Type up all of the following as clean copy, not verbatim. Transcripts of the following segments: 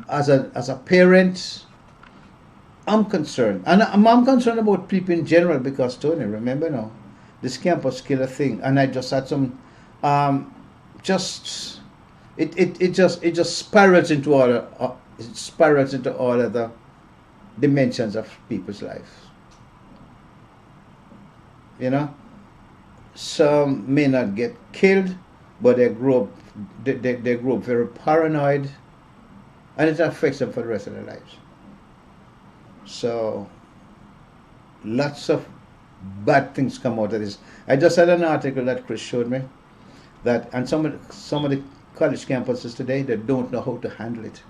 As a parent, I'm concerned, and I'm concerned about people in general because Tony, remember now, this campus killer thing, and I just had some, just it just spirals into all other dimensions of people's lives. You know, some may not get killed, but they grow up very paranoid, and it affects them for the rest of their lives. So lots of bad things come out of this. I just had an article that Chris showed me that, and some of the college campuses today, they don't know how to handle it.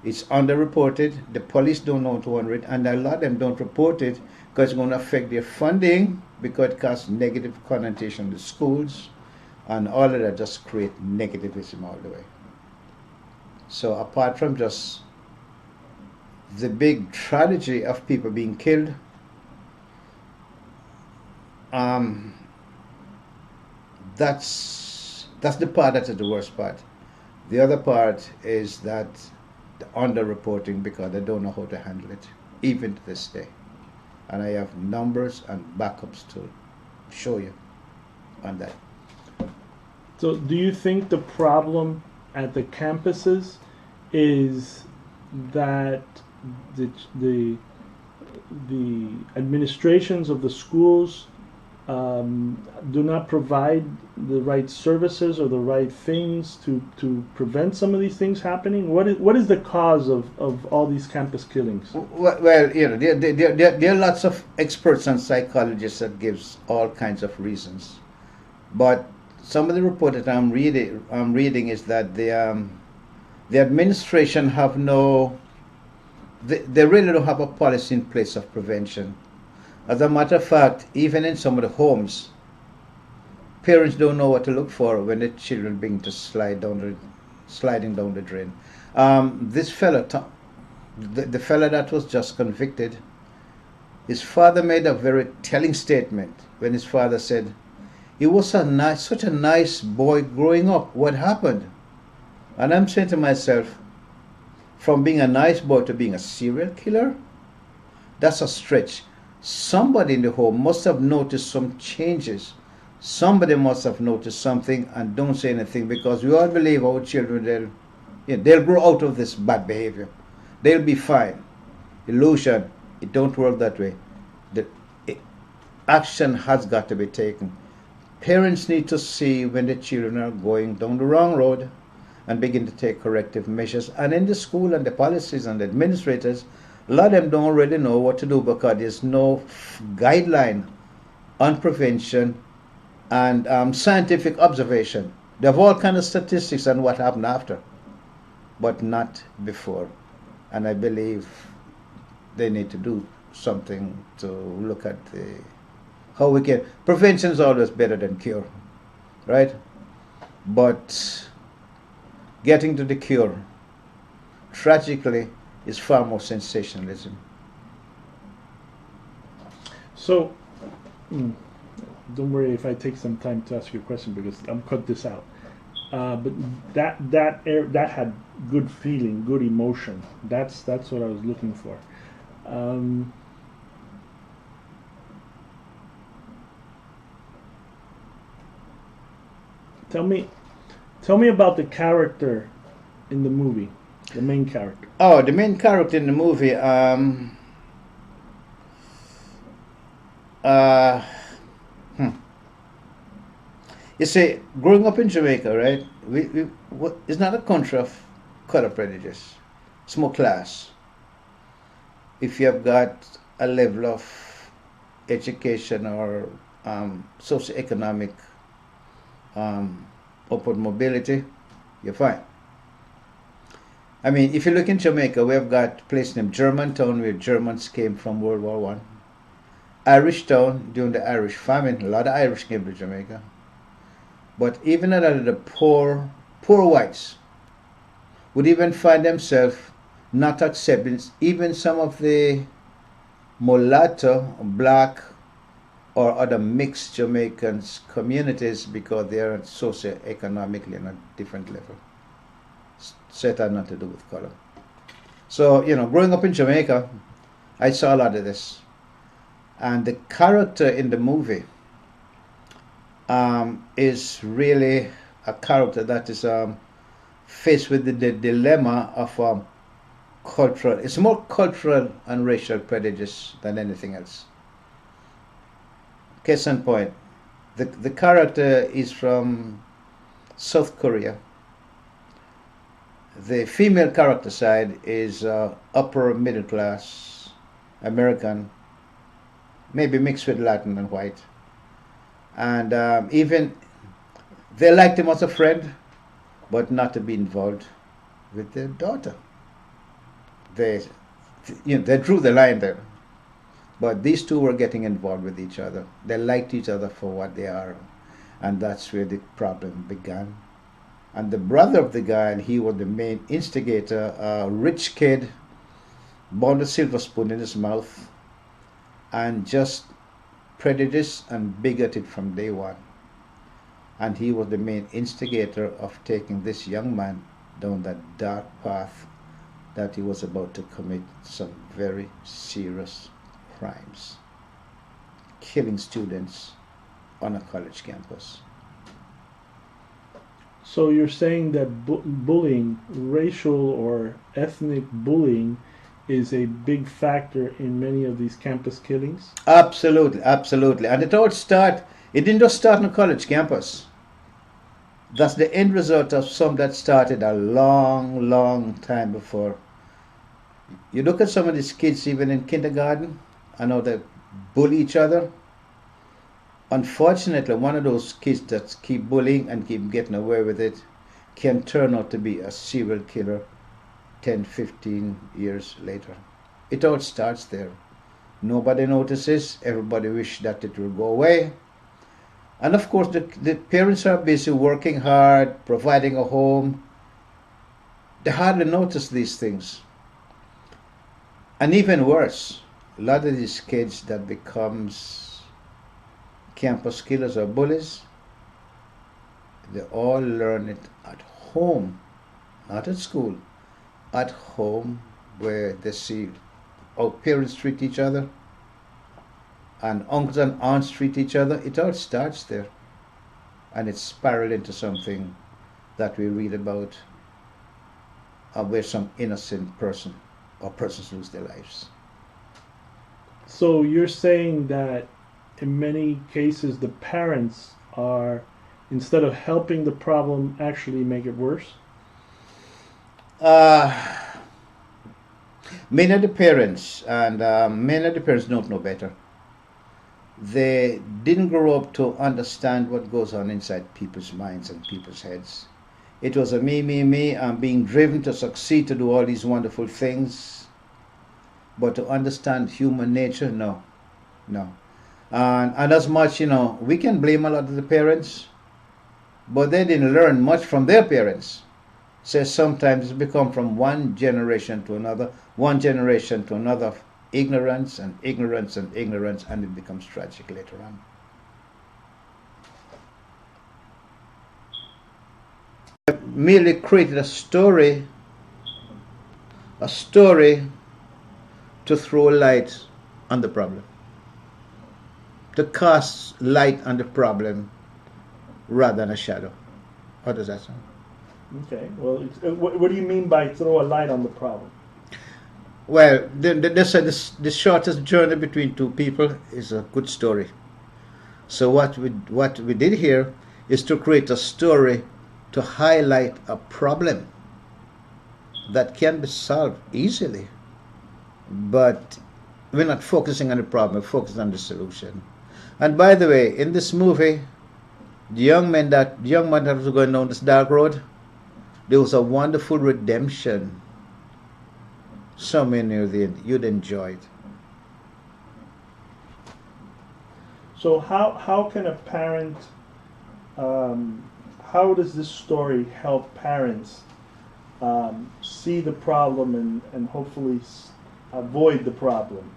It's underreported. The police don't know how to handle it, and a lot of them don't report it because it's going to affect their funding, because it casts negative connotation in the schools, and all of that just create negativism all the way. So apart from just the big tragedy of people being killed, that's the part that is the worst part. The other part is that the underreporting, because they don't know how to handle it, even to this day. And I have numbers and backups to show you on that. So do you think the problem at the campuses is that the administrations of the schools do not provide the right services or the right things to prevent some of these things happening? What is the cause of all these campus killings? Well, you know, there are lots of experts and psychologists that gives all kinds of reasons, but some of the report that I'm reading is that the administration have they really don't have a policy in place of prevention. As a matter of fact, even in some of the homes, parents don't know what to look for when the children begin to sliding down the drain. This fella, the fella that was just convicted, his father made a very telling statement when his father said, "He was such a nice boy growing up. What happened?" And I'm saying to myself, from being a nice boy to being a serial killer, that's a stretch. Somebody in the home must have noticed some changes. Somebody must have noticed something and don't say anything, because we all believe our children, they'll grow out of this bad behavior. They'll be fine. Illusion, it don't work that way. Action has got to be taken. Parents need to see when the children are going down the wrong road and begin to take corrective measures. And in the school and the policies and the administrators, a lot of them don't really know what to do because there's no guideline on prevention and scientific observation. They have all kinds of statistics on what happened after, but not before. And I believe they need to do something to look at how we can. Prevention is always better than cure, right? But getting to the cure, tragically, is far more sensationalism. So, don't worry if I take some time to ask you a question, because I'm cut this out. But that had good feeling, good emotion. That's what I was looking for. Tell me about the character in the movie, the main character. Oh, the main character in the movie. You see, growing up in Jamaica, right? It's not a country of color prejudice. It's more class. If you have got a level of education or socioeconomic upward mobility, you're fine. I mean, if you look in Jamaica, we have got a place named Germantown, where Germans came from World War One. Irish Town, during the Irish famine, a lot of Irish came to Jamaica. But even a lot of the poor whites would even find themselves not accepting even some of the mulatto, black, or other mixed Jamaicans communities, because they are socioeconomically on a different level. So it had nothing to do with color. So, growing up in Jamaica, I saw a lot of this. And the character in the movie is really a character that is faced with the dilemma of cultural, it's more cultural and racial prejudice than anything else. Case in point, the character is from South Korea. The female character side is upper middle class American, maybe mixed with Latin and white. And even they liked him as a friend, but not to be involved with their daughter. They, they drew the line there. But these two were getting involved with each other. They liked each other for what they are, and that's where the problem began. And the brother of the guy, and he was the main instigator, a rich kid, born with a silver spoon in his mouth, and just prejudiced and bigoted from day one. And he was the main instigator of taking this young man down that dark path that he was about to commit some very serious crimes, killing students on a college campus. So you're saying that bullying, racial or ethnic bullying, is a big factor in many of these campus killings? Absolutely, absolutely. And it didn't just start on a college campus. That's the end result of some that started a long, long time before. You look at some of these kids even in kindergarten, I know they bully each other. Unfortunately, one of those kids that keep bullying and keep getting away with it can turn out to be a serial killer 10, 15 years later. It all starts there. Nobody notices. Everybody wishes that it will go away. And of course, the parents are busy working hard, providing a home. They hardly notice these things. And even worse, a lot of these kids that becomes campus killers or bullies, they all learn it at home, not at school. At home, where they see how parents treat each other and uncles and aunts treat each other. It all starts there, and it spiraled into something that we read about where some innocent person or persons lose their lives. So you're saying that in many cases the parents are, instead of helping the problem, actually make it worse? Many of the parents don't know better. They didn't grow up to understand what goes on inside people's minds and people's heads. It was a me, I'm being driven to succeed, to do all these wonderful things. But to understand human nature, no. And as much, we can blame a lot of the parents, but they didn't learn much from their parents. So sometimes it's become from one generation to another of ignorance, and it becomes tragic later on. I merely created a story to throw light on the problem, to cast light on the problem rather than a shadow. How does that sound? Okay, well, what do you mean by throw a light on the problem? Well, the shortest journey between two people is a good story. So what we did here is to create a story to highlight a problem that can be solved easily. But we're not focusing on the problem, we're focusing on the solution. And by the way, in this movie, the young man that was going down this dark road, there was a wonderful redemption somewhere near the end. You'd enjoy it. So how can a parent, how does this story help parents see the problem and hopefully avoid the problem?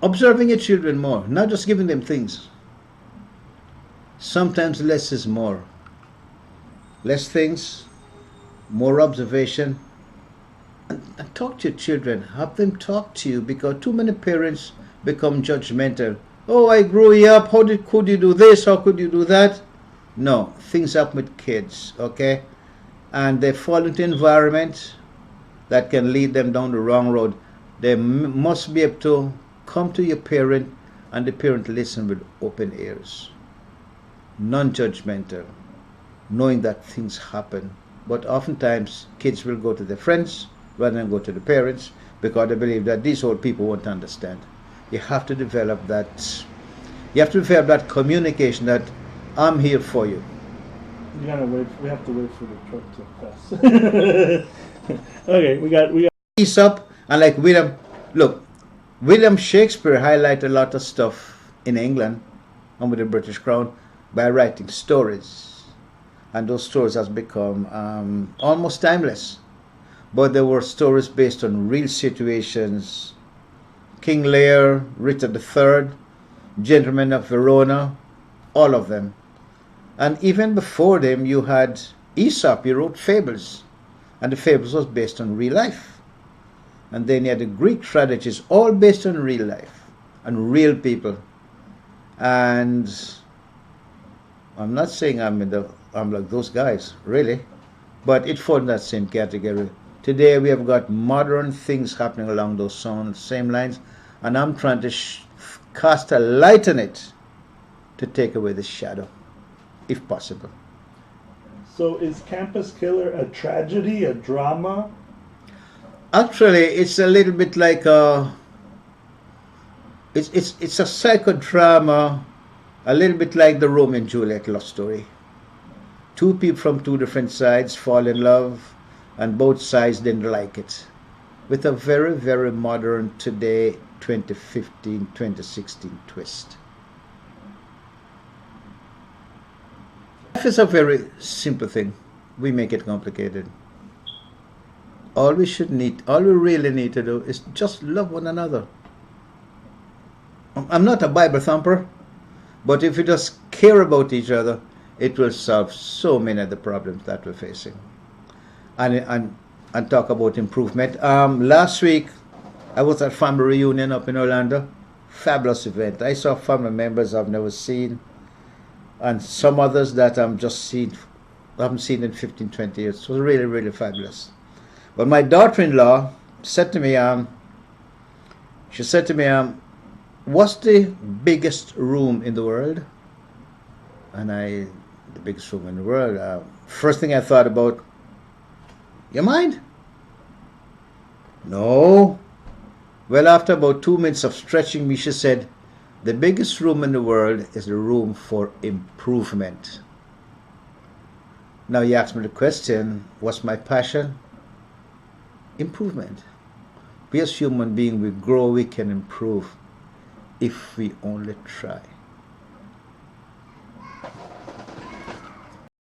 Observing your children more, not just giving them things. Sometimes less is more. Less things, more observation, And talk to your children. Have them talk to you, because too many parents become judgmental. Oh, I grew you up. Could you do this? How could you do that? No, things happen with kids, okay? And they fall into environment that can lead them down the wrong road. They must be able to come to your parent, and the parent listen with open ears, non-judgmental, knowing that things happen. But oftentimes kids will go to their friends rather than go to the parents, because they believe that these old people won't understand. You have to develop that. You have to develop that communication that I'm here for you. You gotta wait. We have to wait for the truck to pass. Okay, we got. Aesop and like William Shakespeare highlighted a lot of stuff in England and with the British Crown by writing stories, and those stories has become almost timeless. But there were stories based on real situations. King Lear, Richard III, Gentlemen of Verona, all of them. And even before them, you had Aesop. He wrote fables, and the fables was based on real life. And then you had the Greek tragedies, all based on real life and real people. And I'm not saying I'm like those guys, really, but it falls in that same category. Today we have got modern things happening along those same lines, and I'm trying to cast a light on it to take away the shadow, if possible. So is Campus Killer a tragedy, a drama? Actually, it's a little bit like it's a psychodrama, a little bit like the Romeo and Juliet love story. Two people from two different sides fall in love, and both sides didn't like it, with a very, very modern today 2015, 2016 twist. Life is a very simple thing. We make it complicated. All we really need to do is just love one another. I'm not a Bible thumper, but if we just care about each other, it will solve so many of the problems that we're facing. And talk about improvement. Last week, I was at family reunion up in Orlando. Fabulous event. I saw family members I've never seen, and some others that I haven't seen in 15, 20 years. It was really, really fabulous. But my daughter-in-law said to me, what's the biggest room in the world? And the biggest room in the world. First thing I thought about, your mind? No. Well, after about 2 minutes of stretching me, she said, the biggest room in the world is the room for improvement. Now you ask me the question, what's my passion? Improvement. We as human beings, we grow, we can improve if we only try.